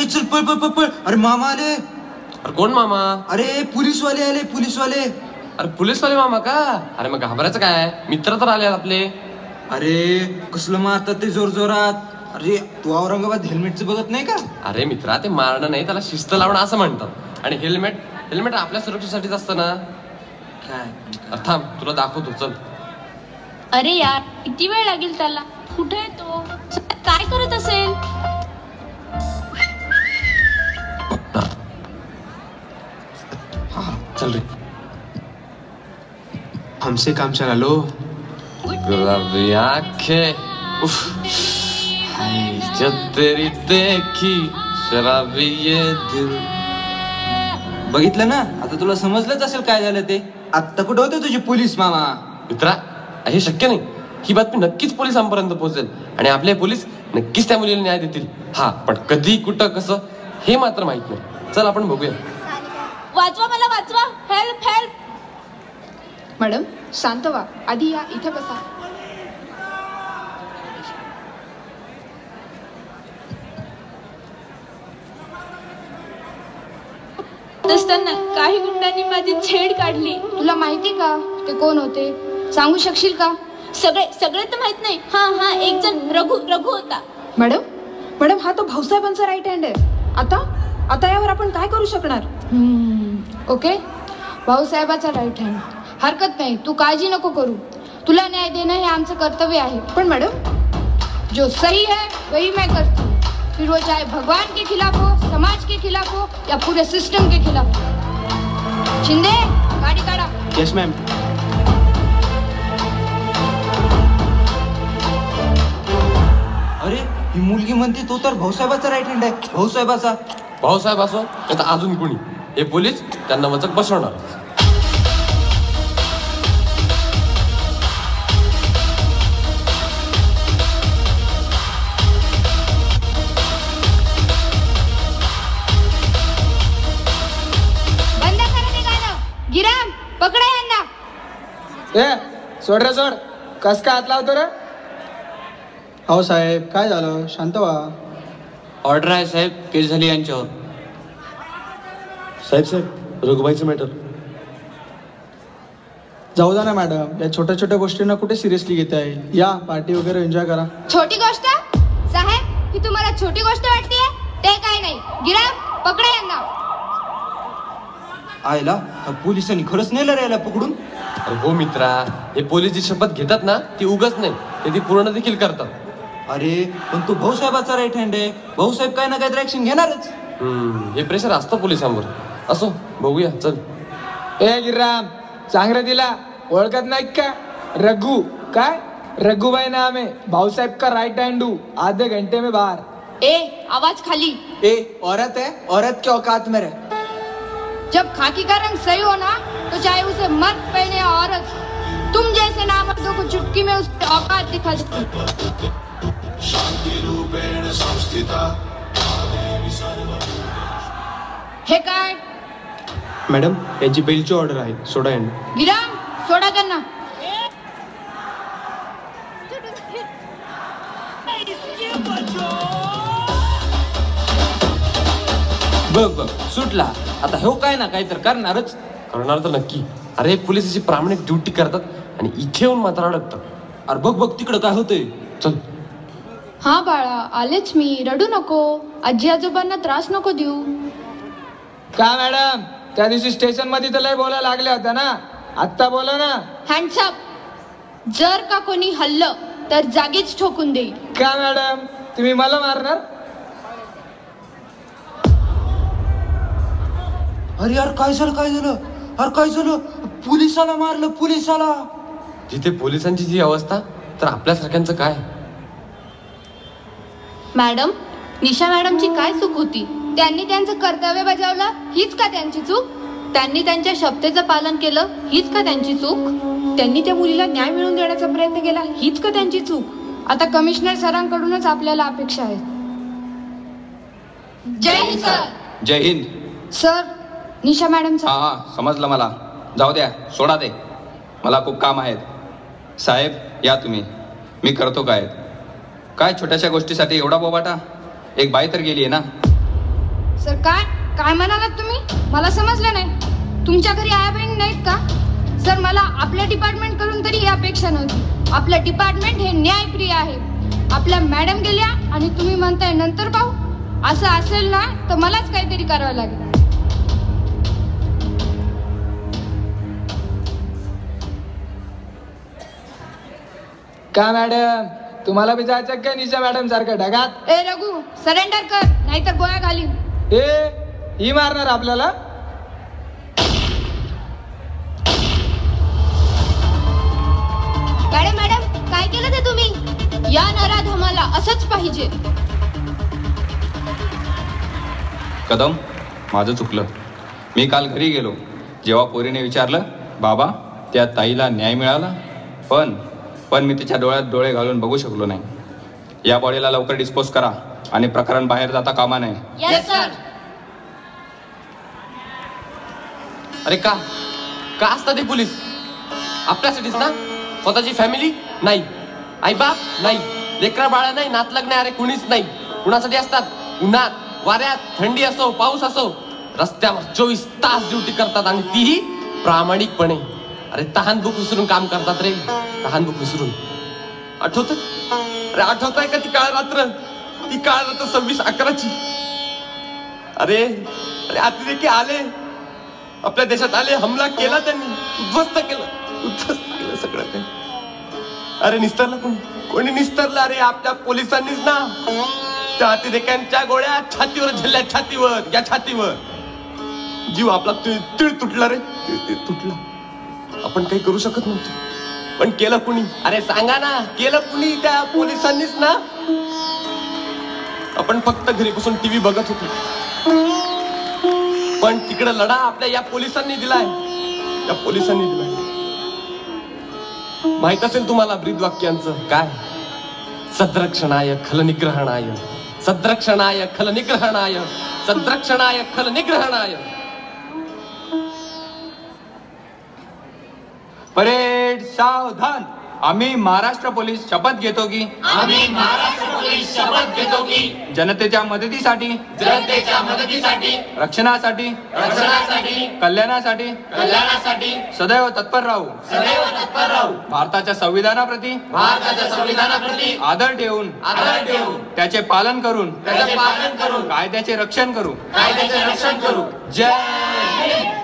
अरे चल पळ पळ पळ पळ. अरे मामा आले. अरे कोण मामा? अरे पोलीसवाले आले, पोलीसवाले. अरे पोलीसवाले मामा का? अरे मग घाबरायचं काय, मित्र तर आले आपले. अरे कसलं मारतात ते जोर जोरात. अरे तू औरंगाबाद हेल्मेटचं बघत नाही का? अरे मित्रा, ते मारणं नाही, त्याला शिस्त लावणं असं म्हणतात. आणि हेल्मेट हेल्मेट आपल्या सुरक्षेसाठीच असतं ना. काय थांब, तुला दाखवतो, चल. अरे यार, किती वेळ लागेल त्याला? कुठे आहे तो? काय करत असेल? चल रे. हमसे काम चला लो. गुलाबी आंखें, हाय जब तेरी देखी शराबी ये दिल. बघितलं ना, आता तुला समजलंच असेल काय झालं ते. आता कुठे होते तुझे पोलीस मामा? मित्रा, हे शक्य नाही. ही बातमी नक्कीच पोलिसांपर्यंत पोहोचेल आणि आपले पोलीस नक्कीच त्या मुलीला न्याय देतील. हा, पण कधी, कुठं, कसं हे मात्र माहित नाही. चल आपण बघूया. वाचवा, मला वाचवा. Help help. मॅडम शांत व्हा, आधी या इथे बसा. असताना काही गुंडांनी माझी छेड काढली. तुला माहिती का ते कोण होते? सांगू शकशील का? सगळे सगळे तर माहित नाही. हा एक जण रघु होता. मॅडम हा तो भाऊसाहेबांचा राईट हँड आहे. आता यावर आपण काय करू शकणार? ओके, भाऊसाहेबाचा राईट हँड. हरकत नाही, तू काळजी नको करू. तुला न्याय देणं हे आमचं कर्तव्य आहे. पण मॅडम, जो सही है वही मैं करती हूँ, फिर वो चाहे भगवान के खिलाफ हो, समाज के खिलाफ हो या पूरे सिस्टम के खिलाफ हो. शिंदे, गाडी काढा. Yes ma'am. अरे ही मुलगी म्हणते तो तर भाऊसाहेबाचा राईट हँड आहे. भाऊसाहेबाचा. भाऊसाहेब असो आता अजून कोणी, हे पोलीस त्यांना वचक बसवणार. बंद करा ते गाणं. गिराम, पकडा यांना. सोड रे सोड. कस काय हात लावतो रे? हो साहेब, काय झालं? शांत व्हा. ऑर्डर आहे साहेब, केस झाली यांच्यावर. साहेब रघुबाईचं मॅटर. जाऊ द्या ना मॅडम, या छोट्या छोट्या गोष्टींना कुठे सिरियसली घेता येईल. या पार्टी वगैरे एन्जॉय करा. छोटी गोष्ट साहेब, ही तुम्हाला छोटी गोष्ट वाटते? ते काय नाही. गिराम, पकडा यांना. आयला पोलिसांनी खरंच नेलं रे याला पकडून. अरे हो मित्रा, हे पोलीस जी शपथ घेतात ना, ती उगाच नाही, ते ती पूर्ण देखील करतात. अरे पण तो भाऊसाहेबाचा राईट हँड आहे. भाऊसाहेब काय ना काहीतरी ऍक्शन घेणारच. हे प्रेशर असतं पोलिसांवर. असो, बघूया, चल. गिराम, सांग रे तिला. ओळखत नाही का? रघु. काय? रघुभाई नाम है, भाऊसाहेब का राइट हैंड हूँ. आधे घंटे में बाहर. आवाज खाली. औरत है, औरत के औकात में रहे. जब खाकी का रंग सही हो ना, तो चाहे उसे मर्द पहने या औरत, तुम जैसे नामर्दों को चुटकी में उसकी औकात दिखा देती. हे काय? मॅडम, याची बेलची ऑर्डर आहे. सोडा यांना. गिराम, सोडा त्यांना. बघ सुटला. आता हो काय ना काय तर करणारच. करणार तर नक्की. अरे पोलीस अशी प्रामाणिक ड्युटी करतात आणि इथे येऊन मात्र अडकतात. अरे बघ तिकडं काय होतंय. चल. हा बाळा, आलेच मी. रडू नको. आजी आजोबांना त्रास नको देऊ. का मॅडम, त्या दिवशी स्टेशन मध्ये तर लय बोलायला लागल्या होत्या ना. आत्ता बोला ना. हँड्सअप. जर का कोणी हल्लं तर जागीच ठोकून देईल. का मॅडम, तुम्ही मला मारणार? अरे यार काय झालं? अरे काय झालं? पोलिसाला मारलं, पोलिसाला. जिथे पोलिसांची जी अवस्था, तर आपल्यासारख्यांचं काय? मॅडम, निशा मॅडमची काय चूक होती? त्यांनी त्यांचं कर्तव्य बजावलं, हीच का त्यांची चूक? त्यांनी त्यांच्या शपथेचं पालन केलं, हीच का त्यांची चूक? त्यांनी त्या मुलीला न्याय मिळवून देण्याचा प्रयत्न केला, हीच का त्यांची चूक? आता कमिशनर सरांकडूनच आपल्याला अपेक्षा आहे. जय हिंद सर. जय हिंद सर. निशा मॅडमचा. हा समजलं मला. जाऊ द्या, सोडा ते. मला खूप काम आहेत. साहेब या तुम्ही. मी करतो काय छोट्याशा गोष्टीसाठी एवढा बोबाटा? एक बाई तर गेली आहे ना. सर काय काय म्हणालात तुम्ही? मला समजलं नाही. तुमच्या घरी आया बहीण नाहीत का? सर मला आपल्या डिपार्टमेंट कडून तरी ही अपेक्षा नव्हती. आपलं डिपार्टमेंट हे न्यायप्रिय आहे. आपल्या मॅडम गेल्या आणि तुम्ही म्हणताय नंतर पाहू. असं असेल ना तर मलाच काहीतरी करावं लागेल. का मॅडम, तुम्हाला बी जायचं का निशा मॅडम सारखं ढगात? ए रघु, सरेंडर कर नाहीतर गोळ्या घालीन. ही मारणार आपल्याला? मॅडम मॅडम काय केलं ते तुम्ही? या नराध आम्हाला असंच पाहिजे. कदम, माझं चुकलं. मी काल घरी गेलो. जेव्हा पोरीने विचारलं, बाबा त्या ताईला न्याय मिळाला, पण मी तिच्या डोळ्यात डोळे घालून बघू शकलो नाही. या बॉडीला लवकर डिस्पोज करा आणि प्रकरण बाहेर जाता कामा नये. Yes sir. अरे का का असतात ते पोलीस? आपल्यासाठीच ना? स्वतःची फॅमिली नाही, आई बाप नाही, लेकरा बाळा नाही, नातलग नाही, अरे कुणीच नाही. कुणासाठी असतात? उन्हात वाऱ्यात, थंडी असो पाऊस असो, रस्त्यावर 24 तास ड्युटी करतात आणि तीही प्रामाणिकपणे. अरे तहान भूक विसरून काम करतात रे, तहान भूक विसरून. आठवत? अरे आठवत आहे का ती काळ रात्र? ती काळ रात्र 26/11ची. अरे अरे अतिरेकी आले, आपल्या देशात आले, हमला केला त्यांनी, उद्ध्वस्त केलं सगळं काही. अरे निस्तरला कोणी निस्तरलं? अरे आपल्या पोलिसांनीच ना. त्या अतिरेक्यांच्या गोळ्या छातीवर झेलल्या, छातीवर, या छातीवर. जीव आपला तिळ तुटला रे, तिळ तुटला. आपण काही करू शकत नव्हतो, पण केलं कुणी? अरे सांगा ना, केलं कुणी? त्या पोलिसांनीच ना. आपण फक्त घरी बसून टीव्ही बघत होतो, पण तिकडे लढा आपल्या या पोलिसांनी दिलाय, या पोलिसांनी दिलाय. माहित असेल तुम्हाला ब्रीदवाक्यांचं काय? सद्रक्षणाय खलनिग्रहणाय, सद्रक्षणाय खलनिग्रहणाय, सद्रक्षणाय खलनिग्रहणाय. परेड सावधान. आम्ही महाराष्ट्र पोलीस शपथ घेतो की जनतेच्या मदतीसाठी, रक्षणासाठी, कल्याणासाठी सदैव तत्पर राहू. भारताच्या संविधानाप्रती आदर ठेवून त्याचे पालन करून कायद्याचे रक्षण करू. जय हिंद.